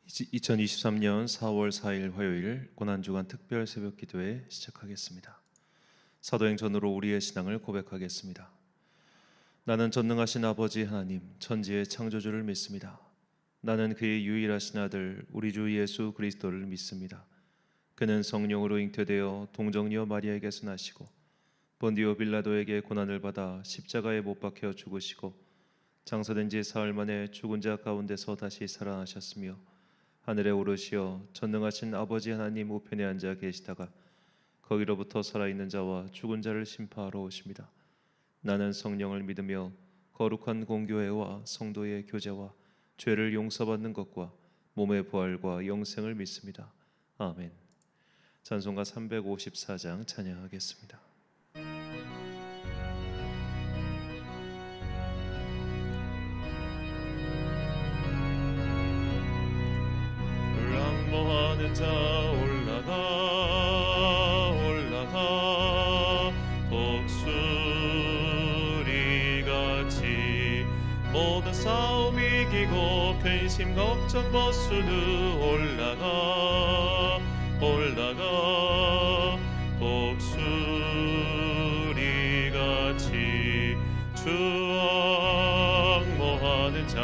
2023년 4월 4일 화요일 고난주간 특별 새벽 기도회 시작하겠습니다. 사도행전으로 우리의 신앙을 고백하겠습니다. 나는 전능하신 아버지 하나님 천지의 창조주를 믿습니다. 나는 그의 유일하신 아들 우리 주 예수 그리스도를 믿습니다. 그는 성령으로 잉태되어 동정녀 마리아에게서 나시고 본디오 빌라도에게 고난을 받아 십자가에 못 박혀 죽으시고 장사된 지 사흘 만에 죽은 자 가운데서 다시 살아나셨으며 하늘에 오르시어 전능하신 아버지 하나님 우편에 앉아 계시다가 거기로부터 살아있는 자와 죽은 자를 심판하러 오십니다. 나는 성령을 믿으며 거룩한 공교회와 성도의 교제와 죄를 용서받는 것과 몸의 부활과 영생을 믿습니다. 아멘. 찬송가 354장 찬양하겠습니다. 항모하는 자 올라가 독수리같이 모든 싸움 이기고 근심 걱정 벗은 후 올라가 독수리같이 주 항모하는 자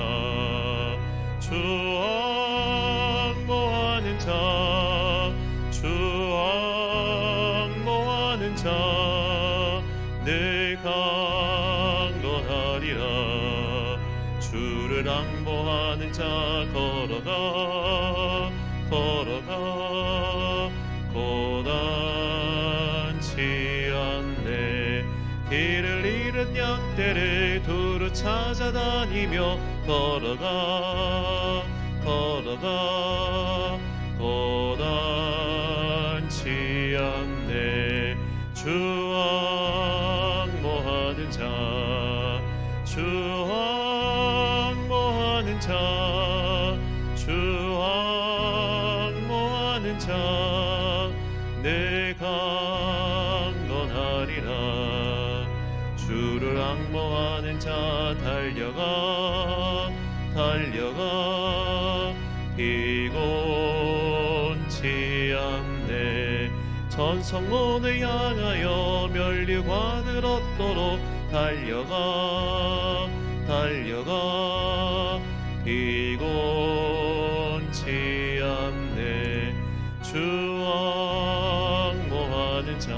늘 강건하리라. 주를 항모하는 자 걸어가 고단치 않네. 길을 잃은 양떼를 두루 찾아다니며 걸어가 고단치 않네. 주 항모하는 자 늘 강건하리라. 주를 항모하는 자 달려가 피곤치 않네. 전성문을 향하여 면류관을 얻도록 달려가 피곤치 않네. 주 항모하는 자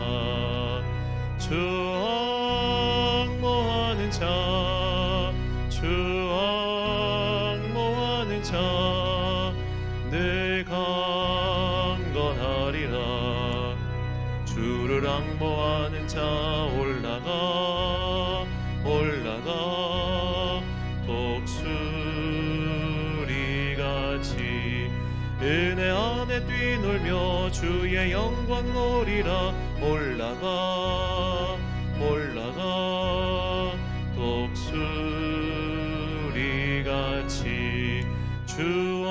늘 강건하리라. 주를 항모하는 자 올라가 독수리같이 은혜 안에 뛰놀며 주의 영광 노리라. 올라가 독수리같이 주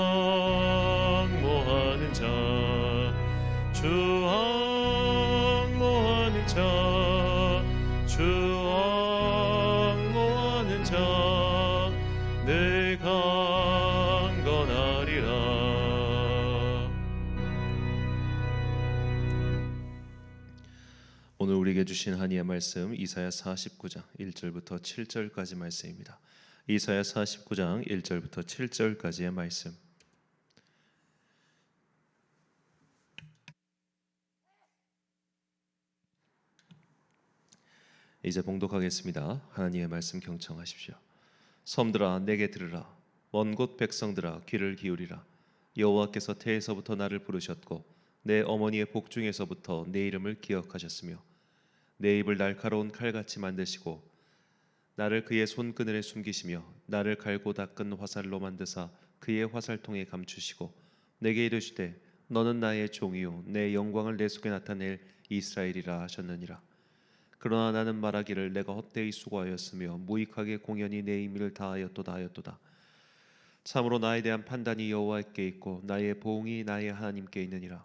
항모하는 자 늘 강건하리라. 오늘 우리에게 주신 하나님의 말씀 이사야 49장 1절부터 7절까지 말씀입니다. 이사야 49장 1절부터 7절까지의 말씀. 이제 봉독하겠습니다. 하나님의 말씀 경청하십시오. 섬들아 내게 들으라. 먼 곳 백성들아 귀를 기울이라. 여호와께서 태에서부터 나를 부르셨고 내 어머니의 복중에서부터 내 이름을 기억하셨으며 내 입을 날카로운 칼같이 만드시고 나를 그의 손그늘에 숨기시며 나를 갈고 닦은 화살로 만드사 그의 화살통에 감추시고 내게 이르시되 너는 나의 종이요 내 영광을 내 속에 나타낼 이스라엘이라 하셨느니라. 그러나 나는 말하기를 내가 헛되이 수고하였으며 무익하게 공연히 내 임의를 다하였도다. 참으로 나에 대한 판단이 여호와께 있고 나의 보응이 나의 하나님께 있느니라.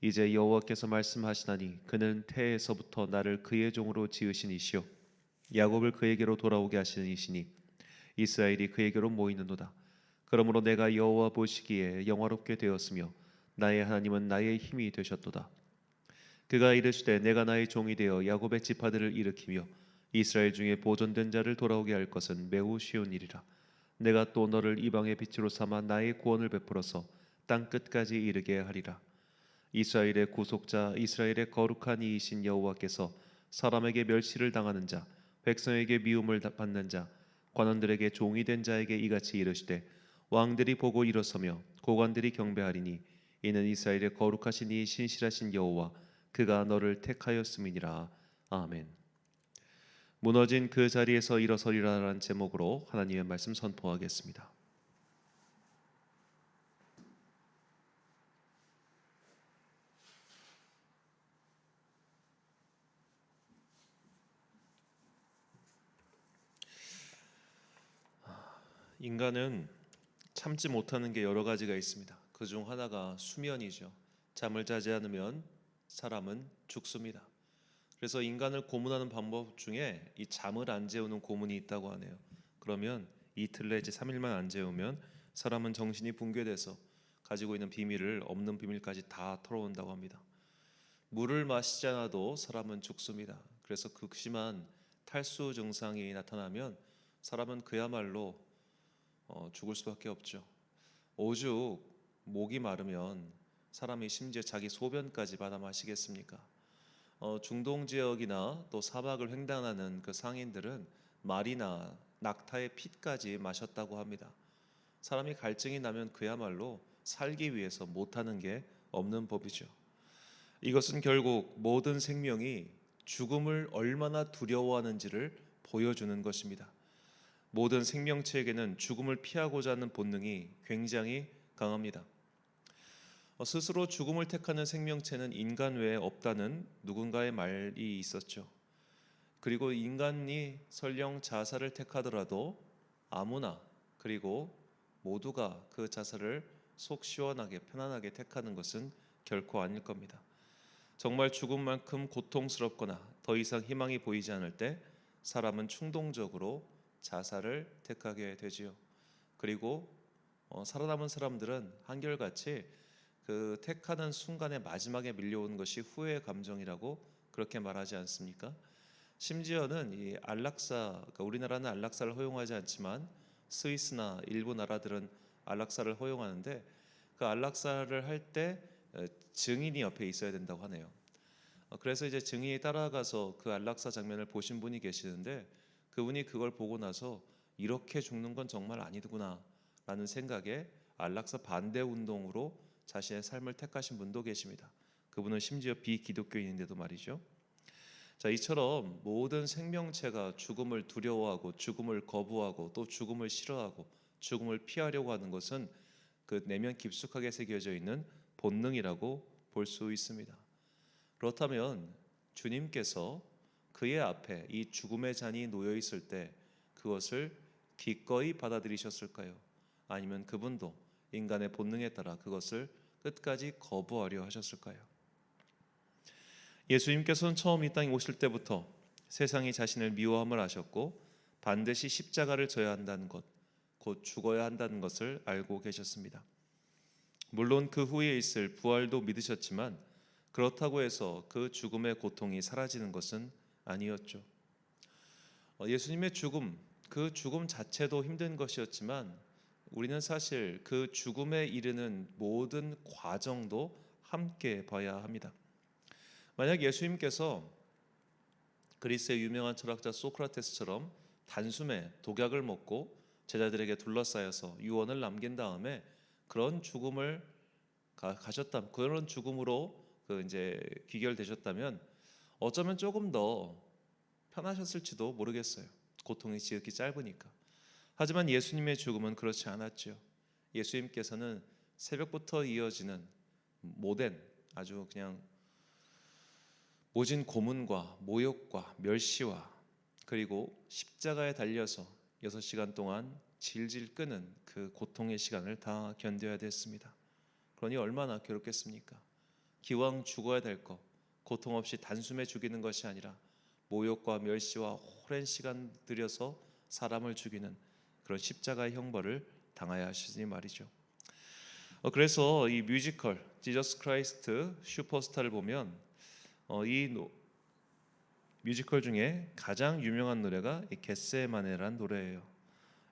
이제 여호와께서 말씀하시나니 그는 태에서부터 나를 그의 종으로 지으신 이시요 야곱을 그에게로 돌아오게 하시는 이시니 이스라엘이 그에게로 모이는도다. 그러므로 내가 여호와 보시기에 영화롭게 되었으며 나의 하나님은 나의 힘이 되셨도다. 그가 이르시되 내가 나의 종이 되어 야곱의 지파들을 일으키며 이스라엘 중에 보존된 자를 돌아오게 할 것은 매우 쉬운 일이라. 내가 또 너를 이방의 빛으로 삼아 나의 구원을 베풀어서 땅 끝까지 이르게 하리라. 이스라엘의 구속자, 이스라엘의 거룩한 이이신 여호와께서 사람에게 멸시를 당하는 자, 백성에게 미움을 받는 자, 관원들에게 종이 된 자에게 이같이 이르시되 왕들이 보고 일어서며 고관들이 경배하리니 이는 이스라엘의 거룩하신 이 신실하신 여호와 그가 너를 택하였음이니라. 아멘. 무너진 그 자리에서 일어서리라라는 제목으로 하나님의 말씀 선포하겠습니다. 인간은 참지 못하는 게 여러 가지가 있습니다. 그중 하나가 수면이죠. 잠을 자지 않으면 사람은 죽습니다. 그래서 인간을 고문하는 방법 중에 이 잠을 안 재우는 고문이 있다고 하네요. 그러면 이틀 내지 3일만 안 재우면 사람은 정신이 붕괴돼서 가지고 있는 비밀을 없는 비밀까지 다 털어온다고 합니다. 물을 마시지 않아도 사람은 죽습니다. 그래서 극심한 탈수 증상이 나타나면 사람은 그야말로 죽을 수밖에 없죠. 오죽 목이 마르면 사람이 심지어 자기 소변까지 받아 마시겠습니까? 중동 지역이나 또 사막을 횡단하는 그 상인들은 말이나 낙타의 피까지 마셨다고 합니다. 사람이 갈증이 나면 그야말로 살기 위해서 못하는 게 없는 법이죠. 이것은 결국 모든 생명이 죽음을 얼마나 두려워하는지를 보여주는 것입니다. 모든 생명체에게는 죽음을 피하고자 하는 본능이 굉장히 강합니다. 스스로 죽음을 택하는 생명체는 인간 외에 없다는 누군가의 말이 있었죠. 그리고 인간이 설령 자살을 택하더라도 아무나 그리고 모두가 그 자살을 속 시원하게 편안하게 택하는 것은 결코 아닐 겁니다. 정말 죽음만큼 고통스럽거나 더 이상 희망이 보이지 않을 때 사람은 충동적으로 자살을 택하게 되지요. 그리고 살아남은 사람들은 한결같이 그 택하는 순간에 마지막에 밀려오는 것이 후회의 감정이라고 그렇게 말하지 않습니까? 심지어는 이 안락사, 그러니까 우리나라는 안락사를 허용하지 않지만 스위스나 일부 나라들은 안락사를 허용하는데 그 안락사를 할 때 증인이 옆에 있어야 된다고 하네요. 그래서 이제 증인이 따라가서 그 안락사 장면을 보신 분이 계시는데 그분이 그걸 보고 나서 이렇게 죽는 건 정말 아니구나 라는 생각에 안락사 반대 운동으로 자신의 삶을 택하신 분도 계십니다. 그분은 심지어 비기독교인인데도 말이죠. 자, 이처럼 모든 생명체가 죽음을 두려워하고 죽음을 거부하고 또 죽음을 싫어하고 죽음을 피하려고 하는 것은 그 내면 깊숙하게 새겨져 있는 본능이라고 볼 수 있습니다. 그렇다면 주님께서 그의 앞에 이 죽음의 잔이 놓여 있을 때 그것을 기꺼이 받아들이셨을까요? 아니면 그분도 인간의 본능에 따라 그것을 끝까지 거부하려 하셨을까요? 예수님께서는 처음 이 땅에 오실 때부터 세상이 자신을 미워함을 아셨고 반드시 십자가를 져야 한다는 것, 곧 죽어야 한다는 것을 알고 계셨습니다. 물론 그 후에 있을 부활도 믿으셨지만 그렇다고 해서 그 죽음의 고통이 사라지는 것은 아니었죠. 예수님의 죽음, 그 죽음 자체도 힘든 것이었지만 우리는 사실 그 죽음에 이르는 모든 과정도 함께 봐야 합니다. 만약 예수님께서 그리스의 유명한 철학자 소크라테스처럼 단숨에 독약을 먹고 제자들에게 둘러싸여서 유언을 남긴 다음에 그런 죽음을 가셨다면, 그런 죽음으로 이제 귀결되셨다면 어쩌면 조금 더 편하셨을지도 모르겠어요. 고통이 지극히 짧으니까. 하지만 예수님의 죽음은 그렇지 않았죠. 예수님께서는 새벽부터 이어지는 모된 아주 그냥 모진 고문과 모욕과 멸시와 그리고 십자가에 달려서 6시간 동안 질질 끄는 그 고통의 시간을 다 견뎌야 됐습니다. 그러니 얼마나 괴롭겠습니까? 기왕 죽어야 될 것, 고통 없이 단숨에 죽이는 것이 아니라 모욕과 멸시와 오랜 시간 들여서 사람을 죽이는 그런 십자가의 형벌을 당하여 하시니 말이죠. 그래서 이 뮤지컬 지저스 크라이스트 슈퍼스타를 보면 뮤지컬 중에 가장 유명한 노래가 이 겟세마네라는 노래예요.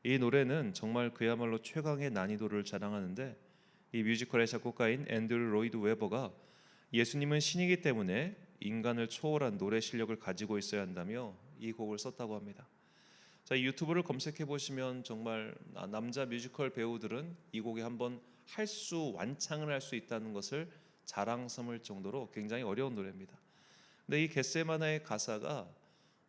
이 노래는 정말 그야말로 최강의 난이도를 자랑하는데, 이 뮤지컬의 작곡가인 앤드류 로이드 웨버가 예수님은 신이기 때문에 인간을 초월한 노래 실력을 가지고 있어야 한다며 이 곡을 썼다고 합니다. 자, 이 유튜브를 검색해 보시면 정말 남자 뮤지컬 배우들은 이 곡에 한번 완창을 할 수 있다는 것을 자랑 삼을 정도로 굉장히 어려운 노래입니다. 근데 이 겟세마네의 가사가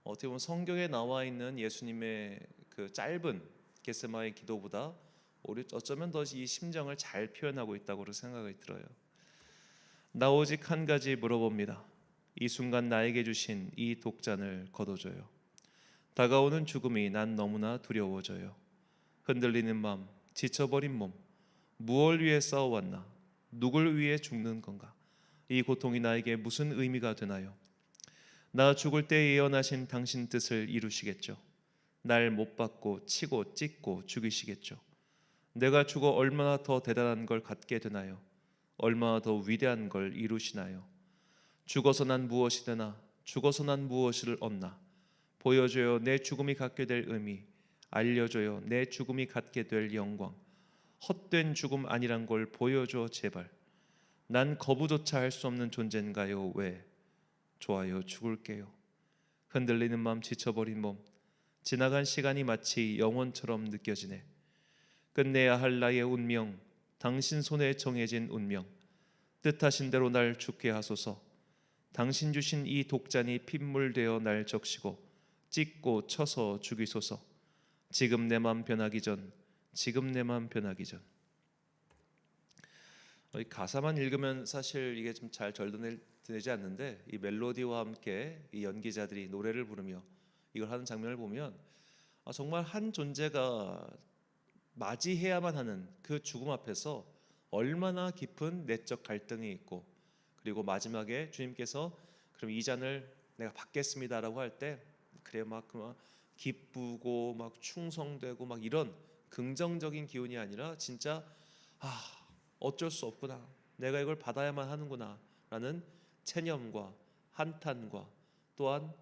어떻게 보면 성경에 나와 있는 예수님의 그 짧은 겟세마네 기도보다 어쩌면 더 이 심정을 잘 표현하고 있다고 생각이 들어요. 나 오직 한 가지 물어봅니다. 이 순간 나에게 주신 이 독잔을 거둬줘요. 다가오는 죽음이 난 너무나 두려워져요. 흔들리는 맘, 지쳐버린 몸, 무엇을 위해 싸워왔나? 누굴 위해 죽는 건가? 이 고통이 나에게 무슨 의미가 되나요? 나 죽을 때 예언하신 당신 뜻을 이루시겠죠. 날 못 박고 치고 찢고 죽이시겠죠. 내가 죽어 얼마나 더 대단한 걸 갖게 되나요? 얼마나 더 위대한 걸 이루시나요? 죽어서 난 무엇이 되나? 죽어서 난 무엇을 얻나? 보여줘요 내 죽음이 갖게 될 의미, 알려줘요 내 죽음이 갖게 될 영광. 헛된 죽음 아니란 걸 보여줘 제발. 난 거부조차 할 수 없는 존재인가요? 왜? 좋아요 죽을게요. 흔들리는 마음, 지쳐버린 몸, 지나간 시간이 마치 영원처럼 느껴지네. 끝내야 할 나의 운명, 당신 손에 정해진 운명. 뜻하신 대로 날 죽게 하소서. 당신 주신 이 독잔이 핏물되어 날 적시고 찢고 쳐서 죽이소서. 지금 내 맘 변하기 전, 지금 내 맘 변하기 전. 이 가사만 읽으면 사실 이게 좀 잘 절도되지 않는데, 이 멜로디와 함께 이 연기자들이 노래를 부르며 이걸 하는 장면을 보면 정말 한 존재가 맞이해야만 하는 그 죽음 앞에서 얼마나 깊은 내적 갈등이 있고, 그리고 마지막에 주님께서 그럼 이 잔을 내가 받겠습니다라고 할 때 그래 막 기쁘고 막 충성되고 막 이런 긍정적인 기운이 아니라 진짜 어쩔 수 없구나, 내가 이걸 받아야만 하는구나 라는 체념과 한탄과 또한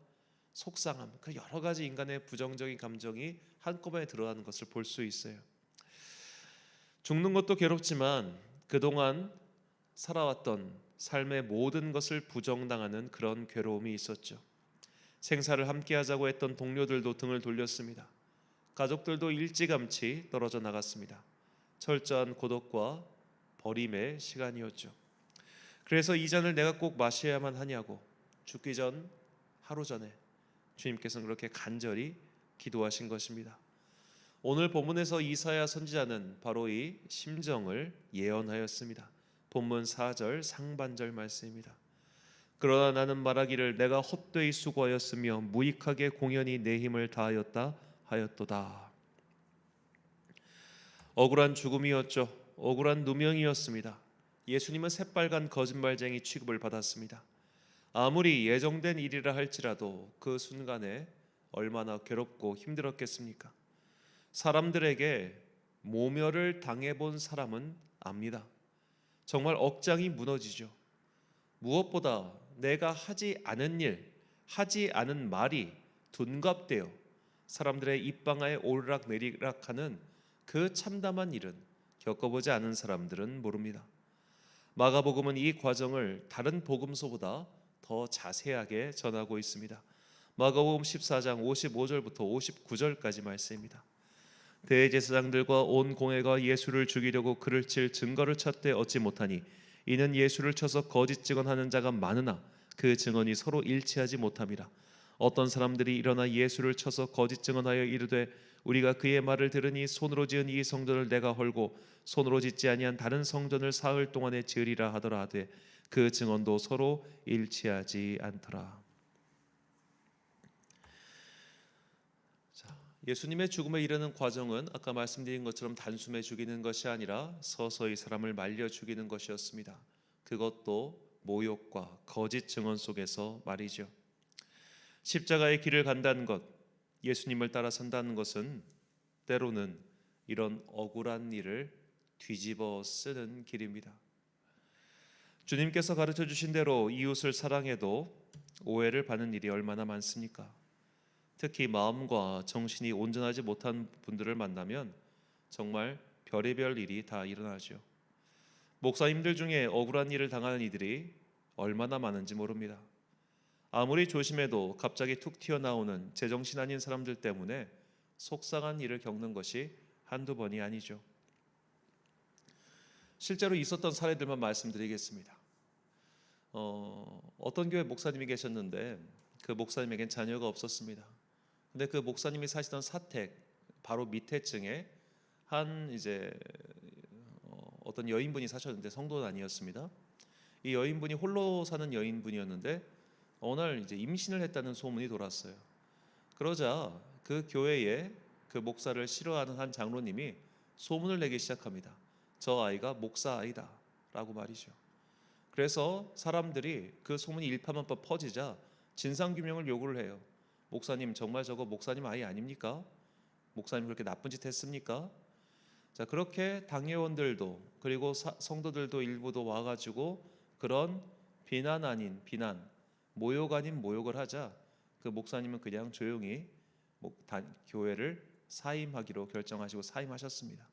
속상함, 그 여러 가지 인간의 부정적인 감정이 한꺼번에 드러나는 것을 볼 수 있어요. 죽는 것도 괴롭지만 그동안 살아왔던 삶의 모든 것을 부정당하는 그런 괴로움이 있었죠. 생사를 함께하자고 했던 동료들도 등을 돌렸습니다. 가족들도 일찌감치 떨어져 나갔습니다. 철저한 고독과 버림의 시간이었죠. 그래서 이 잔을 내가 꼭 마셔야만 하냐고 죽기 전 하루 전에 주님께서는 그렇게 간절히 기도하신 것입니다. 오늘 본문에서 이사야 선지자는 바로 이 심정을 예언하였습니다. 본문 4절 상반절 말씀입니다. 그러나 나는 말하기를 내가 헛되이 수고하였으며 무익하게 공연히 내 힘을 다하였다 하였도다. 억울한 죽음이었죠. 억울한 누명이었습니다. 예수님은 새빨간 거짓말쟁이 취급을 받았습니다. 아무리 예정된 일이라 할지라도 그 순간에 얼마나 괴롭고 힘들었겠습니까? 사람들에게 모멸을 당해본 사람은 압니다. 정말 억장이 무너지죠. 무엇보다 내가 하지 않은 일, 하지 않은 말이 둔갑되어 사람들의 입방아에 오르락내리락하는 그 참담한 일은 겪어보지 않은 사람들은 모릅니다. 마가복음은 이 과정을 다른 복음서보다 더 자세하게 전하고 있습니다. 마가복음 14장 55절부터 59절까지 말씀입니다. 대제사장들과 온 공회가 예수를 죽이려고 그를 칠 증거를 찾되 얻지 못하니 이는 예수를 쳐서 거짓 증언하는 자가 많으나 그 증언이 서로 일치하지 못함이라. 어떤 사람들이 일어나 예수를 쳐서 거짓 증언하여 이르되 우리가 그의 말을 들으니 손으로 지은 이 성전을 내가 헐고 손으로 짓지 아니한 다른 성전을 사흘 동안에 지으리라 하더라 하되 그 증언도 서로 일치하지 않더라. 예수님의 죽음에 이르는 과정은 아까 말씀드린 것처럼 단숨에 죽이는 것이 아니라 서서히 사람을 말려 죽이는 것이었습니다. 그것도 모욕과 거짓 증언 속에서 말이죠. 십자가의 길을 간다는 것, 예수님을 따라 산다는 것은 때로는 이런 억울한 일을 뒤집어 쓰는 길입니다. 주님께서 가르쳐 주신 대로 이웃을 사랑해도 오해를 받는 일이 얼마나 많습니까? 특히 마음과 정신이 온전하지 못한 분들을 만나면 정말 별의별 일이 다 일어나죠. 목사님들 중에 억울한 일을 당하는 이들이 얼마나 많은지 모릅니다. 아무리 조심해도 갑자기 툭 튀어나오는 제정신 아닌 사람들 때문에 속상한 일을 겪는 것이 한두 번이 아니죠. 실제로 있었던 사례들만 말씀드리겠습니다. 어떤 교회 목사님이 계셨는데 그 목사님에겐 자녀가 없었습니다. 근데 그 목사님이 사시던 사택 바로 밑에 층에 한 어떤 여인분이 사셨는데 성도는 아니었습니다. 이 여인분이 홀로 사는 여인분이었는데 어느 날 이제 임신을 했다는 소문이 돌았어요. 그러자 그 교회에 그 목사를 싫어하는 한 장로님이 소문을 내기 시작합니다. 저 아이가 목사 아이다라고 말이죠. 그래서 사람들이 그 소문이 일파만파 퍼지자 진상규명을 요구를 해요. 목사님 정말 저거 목사님 아이 아닙니까? 목사님 그렇게 나쁜 짓 했습니까? 자, 그렇게 당회원들도 그리고 성도들도 일부도 와가지고 그런 비난 아닌 비난, 모욕 아닌 모욕을 하자 그 목사님은 그냥 조용히 교회를 사임하기로 결정하시고 사임하셨습니다.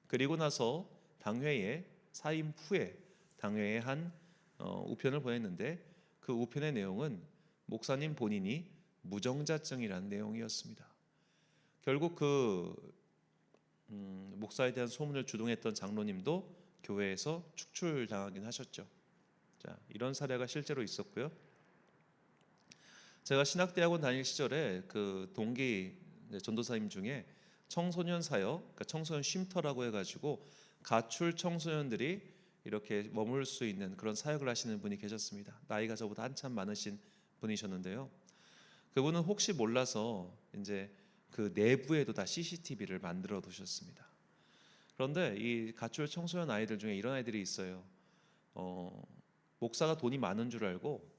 그리고 나서 당회에 사임 후에 당회에 한 우편을 보냈는데 그 우편의 내용은 목사님 본인이 무정자증이라는 내용이었습니다. 결국 목사에 대한 소문을 주동했던 장로님도 교회에서 축출당하긴 하셨죠. 자, 이런 사례가 실제로 있었고요. 제가 신학대학원 다닐 시절에 그 동기 전도사님 중에 청소년 사역, 그러니까 청소년 쉼터라고 해가지고 가출 청소년들이 이렇게 머물 수 있는 그런 사역을 하시는 분이 계셨습니다. 나이가 저보다 한참 많으신 분이셨는데요. 그분은 혹시 몰라서 이제 그 내부에도 다 CCTV를 만들어 두셨습니다. 그런데 이 가출 청소년 아이들 중에 이런 아이들이 있어요. 목사가 돈이 많은 줄 알고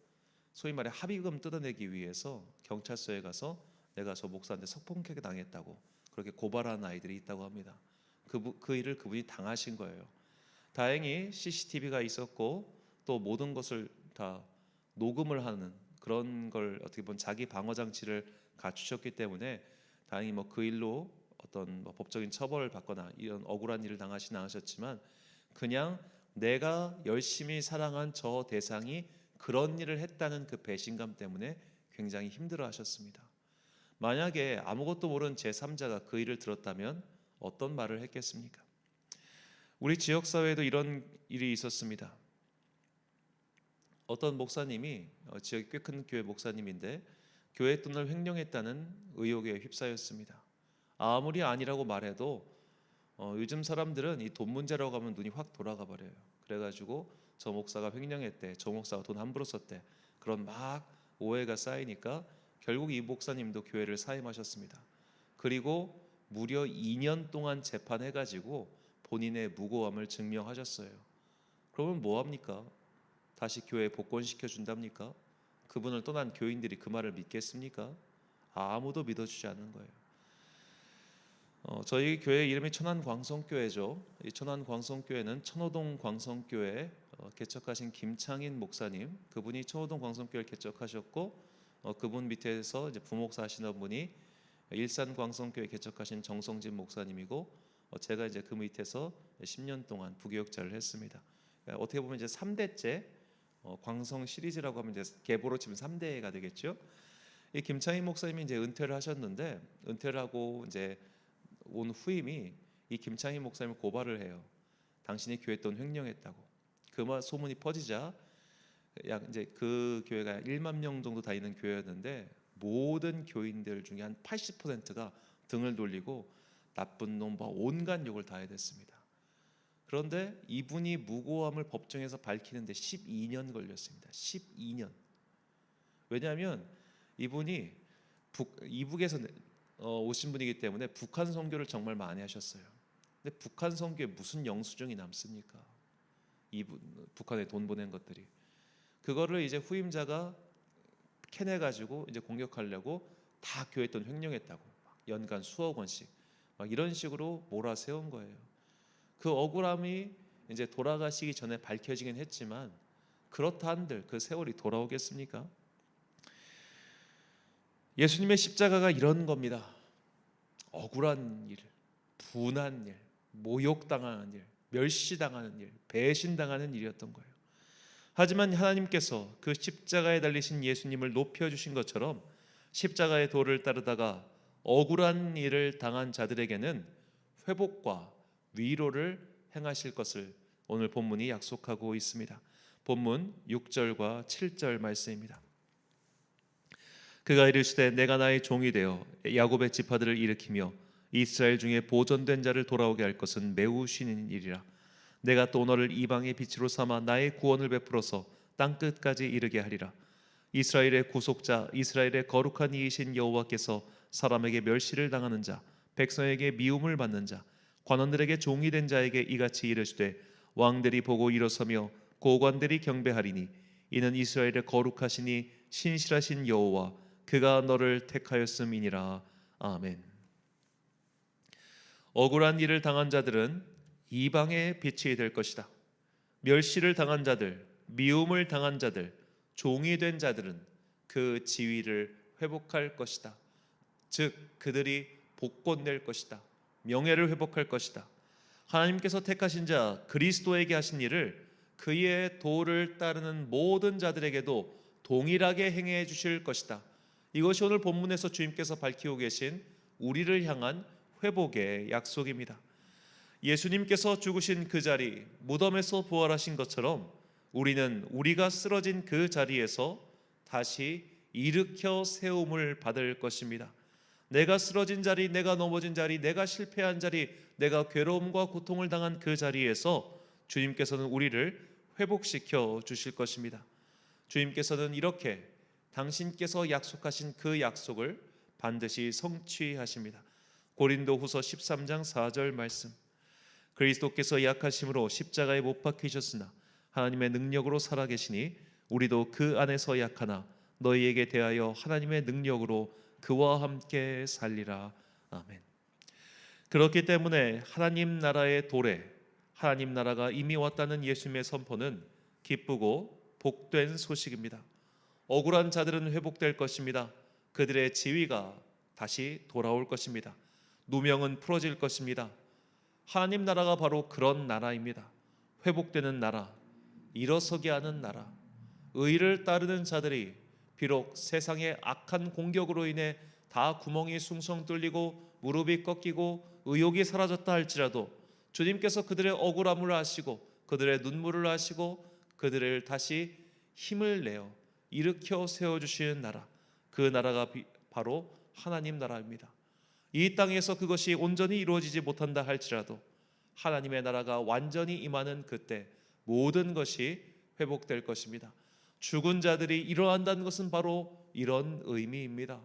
소위 말해 합의금 뜯어내기 위해서 경찰서에 가서 내가 저 목사한테 성폭행 당했다고 그렇게 고발하는 아이들이 있다고 합니다. 그 일을 그분이 당하신 거예요. 다행히 CCTV가 있었고 또 모든 것을 다 녹음을 하는 그런 걸 어떻게 보면 자기 방어 장치를 갖추셨기 때문에 다행히 그 일로 어떤 법적인 처벌을 받거나 이런 억울한 일을 당하진 않으셨지만 그냥 내가 열심히 사랑한 저 대상이 그런 일을 했다는 그 배신감 때문에 굉장히 힘들어하셨습니다. 만약에 아무것도 모르는 제3자가 그 일을 들었다면 어떤 말을 했겠습니까? 우리 지역 사회에도 이런 일이 있었습니다. 어떤 목사님이 지역이 꽤 큰 교회 목사님인데 교회 돈을 횡령했다는 의혹에 휩싸였습니다. 아무리 아니라고 말해도 요즘 사람들은 이 돈 문제라고 하면 눈이 확 돌아가 버려요. 그래가지고 저 목사가 횡령했대, 저 목사가 돈 함부로 썼대, 그런 막 오해가 쌓이니까 결국 이 목사님도 교회를 사임하셨습니다. 그리고 무려 2년 동안 재판해가지고 본인의 무고함을 증명하셨어요. 그러면 뭐 합니까? 다시 교회에 복권시켜 준답니까? 그분을 떠난 교인들이 그 말을 믿겠습니까? 아무도 믿어주지 않는 거예요. 저희 교회 이름이 천안광성교회죠. 이 천안광성교회는 천호동 광성교회 개척하신 김창인 목사님, 그분이 천호동 광성교회를 개척하셨고 그분 밑에서 이제 부목사 하시는 분이 일산 광성교회 개척하신 정성진 목사님이고 제가 이제 그 밑에서 10년 동안 부교역자를 했습니다. 어떻게 보면 이제 3대째 광성 시리즈라고 하면 이제 계보로 치면 3대가 되겠죠. 이 김창인 목사님이 이제 은퇴를 하셨는데 은퇴를 하고 이제 온 후임이 이 김창인 목사님을 고발을 해요. 당신이 교회 돈 횡령했다고. 그 소문이 퍼지자 이제 그 교회가 1만 명 정도 다니는 교회였는데 모든 교인들 중에 한 80%가 등을 돌리고 나쁜 놈 온갖 욕을 다 해야 됐습니다. 그런데 이분이 무고함을 법정에서 밝히는데 12년 걸렸습니다. 12년. 왜냐하면 이분이 이북에서 오신 분이기 때문에 북한 선교를 정말 많이 하셨어요. 근데 북한 선교에 무슨 영수증이 남습니까? 북한에 돈 보낸 것들이. 그거를 이제 후임자가 캐내 가지고 이제 공격하려고 다 교회 돈 횡령했다고 연간 수억 원씩 막 이런 식으로 몰아세운 거예요. 그 억울함이 이제 돌아가시기 전에 밝혀지긴 했지만 그렇다 한들 그 세월이 돌아오겠습니까? 예수님의 십자가가 이런 겁니다. 억울한 일, 분한 일, 모욕당하는 일, 멸시당하는 일, 배신당하는 일이었던 거예요. 하지만 하나님께서 그 십자가에 달리신 예수님을 높여주신 것처럼 십자가의 도를 따르다가 억울한 일을 당한 자들에게는 회복과 위로를 행하실 것을 오늘 본문이 약속하고 있습니다. 본문 6절과 7절 말씀입니다. 그가 이르시되 내가 나의 종이 되어 야곱의 지파들을 일으키며 이스라엘 중에 보존된 자를 돌아오게 할 것은 매우 쉬운 일이라. 내가 또 너를 이방의 빛으로 삼아 나의 구원을 베풀어서 땅 끝까지 이르게 하리라. 이스라엘의 구속자, 이스라엘의 거룩한 이이신 여호와께서 사람에게 멸시를 당하는 자, 백성에게 미움을 받는 자, 관원들에게 종이 된 자에게 이같이 이르시되 왕들이 보고 일어서며 고관들이 경배하리니 이는 이스라엘의 거룩하시니 신실하신 여호와 그가 너를 택하였음이니라. 아멘. 억울한 일을 당한 자들은 이방의 빛이 될 것이다. 멸시를 당한 자들, 미움을 당한 자들, 종이 된 자들은 그 지위를 회복할 것이다. 즉 그들이 복권 낼 것이다. 명예를 회복할 것이다. 하나님께서 택하신 자 그리스도에게 하신 일을 그의 도를 따르는 모든 자들에게도 동일하게 행해 주실 것이다. 이것이 오늘 본문에서 주님께서 밝히고 계신 우리를 향한 회복의 약속입니다. 예수님께서 죽으신 그 자리, 무덤에서 부활하신 것처럼 우리는 우리가 쓰러진 그 자리에서 다시 일으켜 세움을 받을 것입니다. 내가 쓰러진 자리, 내가 넘어진 자리, 내가 실패한 자리, 내가 괴로움과 고통을 당한 그 자리에서 주님께서는 우리를 회복시켜 주실 것입니다. 주님께서는 이렇게 당신께서 약속하신 그 약속을 반드시 성취하십니다. 고린도후서 13장 4절 말씀. 그리스도께서 약하심으로 십자가에 못 박히셨으나 하나님의 능력으로 살아계시니 우리도 그 안에서 약하나 너희에게 대하여 하나님의 능력으로 그와 함께 살리라. 아멘. 그렇기 때문에 하나님 나라의 도래, 하나님 나라가 이미 왔다는 예수님의 선포는 기쁘고 복된 소식입니다. 억울한 자들은 회복될 것입니다. 그들의 지위가 다시 돌아올 것입니다. 누명은 풀어질 것입니다. 하나님 나라가 바로 그런 나라입니다. 회복되는 나라, 일어서게 하는 나라. 의를 따르는 자들이 비록 세상의 악한 공격으로 인해 다 구멍이 숭숭 뚫리고 무릎이 꺾이고 의욕이 사라졌다 할지라도 주님께서 그들의 억울함을 아시고 그들의 눈물을 아시고 그들을 다시 힘을 내어 일으켜 세워주시는 나라, 그 나라가 바로 하나님 나라입니다. 이 땅에서 그것이 온전히 이루어지지 못한다 할지라도 하나님의 나라가 완전히 임하는 그때 모든 것이 회복될 것입니다. 죽은 자들이 일어난다는 것은 바로 이런 의미입니다.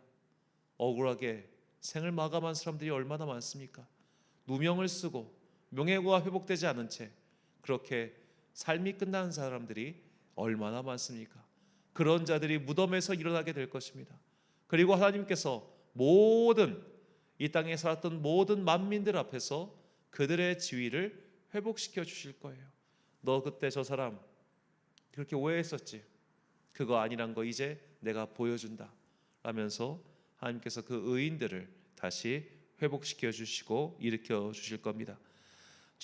억울하게 생을 마감한 사람들이 얼마나 많습니까? 누명을 쓰고 명예가 회복되지 않은 채 그렇게 삶이 끝나는 사람들이 얼마나 많습니까? 그런 자들이 무덤에서 일어나게 될 것입니다. 그리고 하나님께서 모든 이 땅에 살았던 모든 만민들 앞에서 그들의 지위를 회복시켜 주실 거예요. 너 그때 저 사람 그렇게 오해했었지? 그거 아니란 거 이제 내가 보여준다 라면서 하나님께서 그 의인들을 다시 회복시켜 주시고 일으켜 주실 겁니다.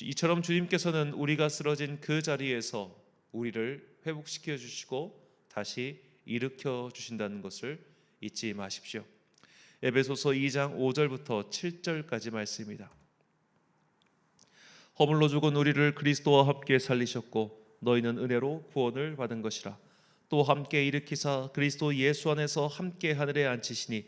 이처럼 주님께서는 우리가 쓰러진 그 자리에서 우리를 회복시켜 주시고 다시 일으켜 주신다는 것을 잊지 마십시오. 에베소서 2장 5절부터 7절까지 말씀입니다. 허물로 죽은 우리를 그리스도와 함께 살리셨고 너희는 은혜로 구원을 받은 것이라. 또 함께 일으키사 그리스도 예수 안에서 함께 하늘에 앉히시니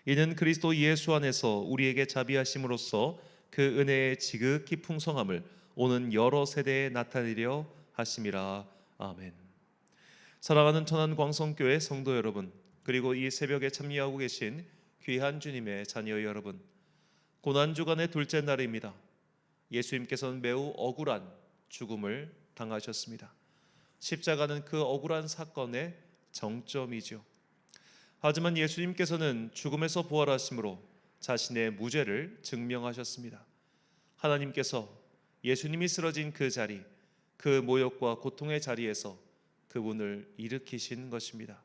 이는 그리스도 예수 안에서 우리에게 자비하심으로써 그 은혜의 지극히 풍성함을 오는 여러 세대에 나타내려 하심이라. 아멘. 사랑하는 천안광성교회 성도 여러분, 그리고 이 새벽에 참여하고 계신 귀한 주님의 자녀 여러분, 고난주간의 둘째 날입니다. 예수님께서는 매우 억울한 죽음을 당하셨습니다. 십자가는 그 억울한 사건의 정점이죠. 하지만 예수님께서는 죽음에서 부활하심으로 자신의 무죄를 증명하셨습니다. 하나님께서 예수님이 쓰러진 그 자리, 그 모욕과 고통의 자리에서 그분을 일으키신 것입니다.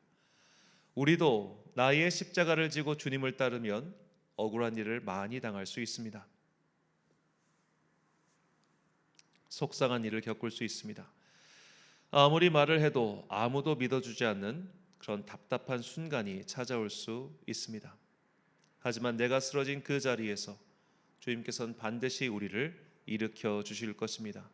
우리도 나의 십자가를 지고 주님을 따르면 억울한 일을 많이 당할 수 있습니다. 속상한 일을 겪을 수 있습니다. 아무리 말을 해도 아무도 믿어주지 않는 그런 답답한 순간이 찾아올 수 있습니다. 하지만 내가 쓰러진 그 자리에서 주님께서는 반드시 우리를 일으켜 주실 것입니다.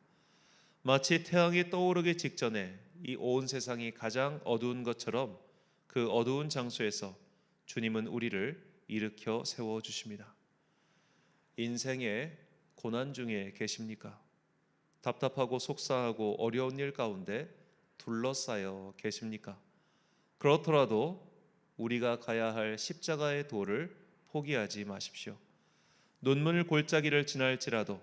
마치 태양이 떠오르기 직전에 이 온 세상이 가장 어두운 것처럼 그 어두운 장소에서 주님은 우리를 일으켜 세워 주십니다. 인생의 고난 중에 계십니까? 답답하고 속상하고 어려운 일 가운데 둘러싸여 계십니까? 그렇더라도 우리가 가야 할 십자가의 도를 포기하지 마십시오. 눈물 골짜기를 지날지라도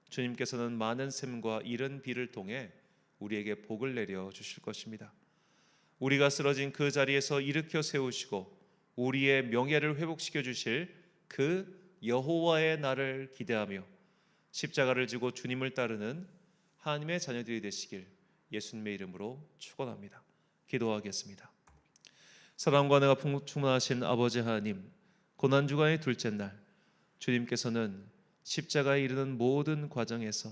주님께서는 많은 샘과 이른 비를 통해 우리에게 복을 내려 주실 것입니다. 우리가 쓰러진 그 자리에서 일으켜 세우시고 우리의 명예를 회복시켜 주실 그 여호와의 날을 기대하며 십자가를 지고 주님을 따르는 하나님의 자녀들이 되시길 예수님의 이름으로 축원합니다. 기도하겠습니다. 사랑과 은혜가 충만하신 아버지 하나님, 고난주간의 둘째 날 주님께서는 십자가에 이르는 모든 과정에서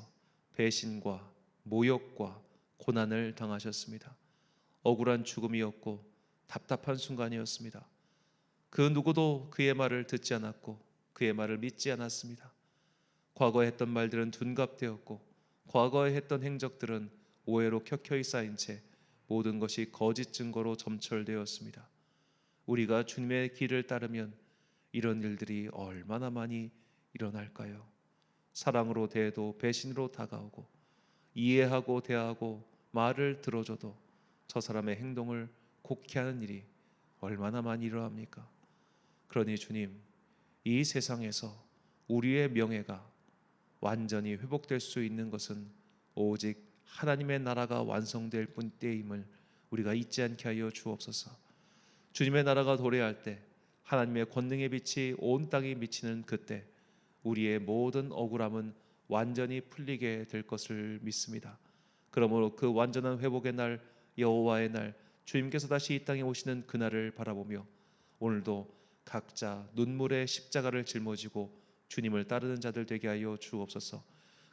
배신과 모욕과 고난을 당하셨습니다. 억울한 죽음이었고 답답한 순간이었습니다. 그 누구도 그의 말을 듣지 않았고 그의 말을 믿지 않았습니다. 과거에 했던 말들은 둔갑되었고 과거에 했던 행적들은 오해로 켜켜이 쌓인 채 모든 것이 거짓 증거로 점철되었습니다. 우리가 주님의 길을 따르면 이런 일들이 얼마나 많이 일어날까요? 사랑으로 대해도 배신으로 다가오고 이해하고 대하고 말을 들어줘도 저 사람의 행동을 곡해하는 일이 얼마나 많이 일어납니까? 그러니 주님, 이 세상에서 우리의 명예가 완전히 회복될 수 있는 것은 오직 하나님의 나라가 완성될 때임을 우리가 잊지 않게 하여 주옵소서. 주님의 나라가 도래할 때 하나님의 권능의 빛이 온 땅에 미치는 그때 우리의 모든 억울함은 완전히 풀리게 될 것을 믿습니다. 그러므로 그 완전한 회복의 날, 여호와의 날, 주님께서 다시 이 땅에 오시는 그날을 바라보며 오늘도 각자 눈물의 십자가를 짊어지고 주님을 따르는 자들 되게 하여 주옵소서.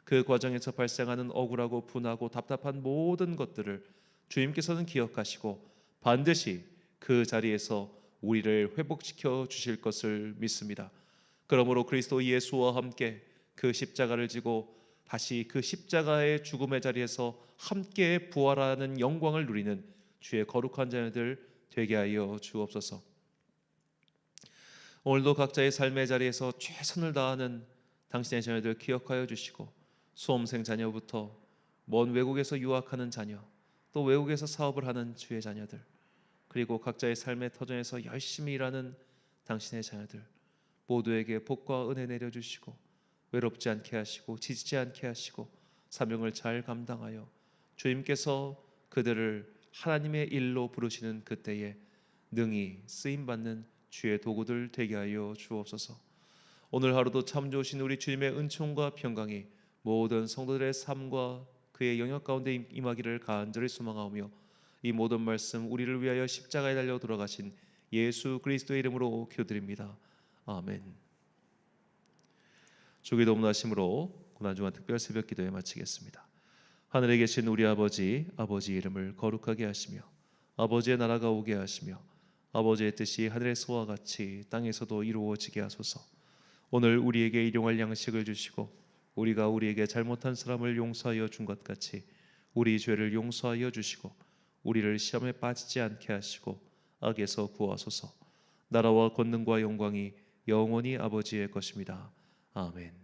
그 과정에서 발생하는 억울하고 분하고 답답한 모든 것들을 주님께서는 기억하시고 반드시 그 자리에서 우리를 회복시켜 주실 것을 믿습니다. 그러므로 그리스도 예수와 함께 그 십자가를 지고 다시 그 십자가의 죽음의 자리에서 함께 부활하는 영광을 누리는 주의 거룩한 자녀들 되게 하여 주옵소서. 오늘도 각자의 삶의 자리에서 최선을 다하는 당신의 자녀들 기억하여 주시고 수험생 자녀부터 먼 외국에서 유학하는 자녀, 또 외국에서 사업을 하는 주의 자녀들, 그리고 각자의 삶의 터전에서 열심히 일하는 당신의 자녀들 모두에게 복과 은혜 내려주시고 외롭지 않게 하시고 지치지 않게 하시고 사명을 잘 감당하여 주님께서 그들을 하나님의 일로 부르시는 그때에 능히 쓰임받는 주의 도구들 되게 하여 주옵소서. 오늘 하루도 참 좋으신 우리 주님의 은총과 평강이 모든 성도들의 삶과 그의 영역 가운데 임하기를 간절히 소망하오며 이 모든 말씀 우리를 위하여 십자가에 달려 돌아가신 예수 그리스도의 이름으로 기도드립니다. 아멘. 주기도 문하심으로 고난주간 특별 새벽 기도에 마치겠습니다. 하늘에 계신 우리 아버지, 아버지의 이름을 거룩하게 하시며 아버지의 나라가 오게 하시며 아버지의 뜻이 하늘에서와 같이 땅에서도 이루어지게 하소서. 오늘 우리에게 일용할 양식을 주시고 우리가 우리에게 잘못한 사람을 용서하여 준 것 같이 우리 죄를 용서하여 주시고 우리를 시험에 빠지지 않게 하시고 악에서 구하소서. 나라와 권능과 영광이 영원히 아버지의 것입니다. 아멘.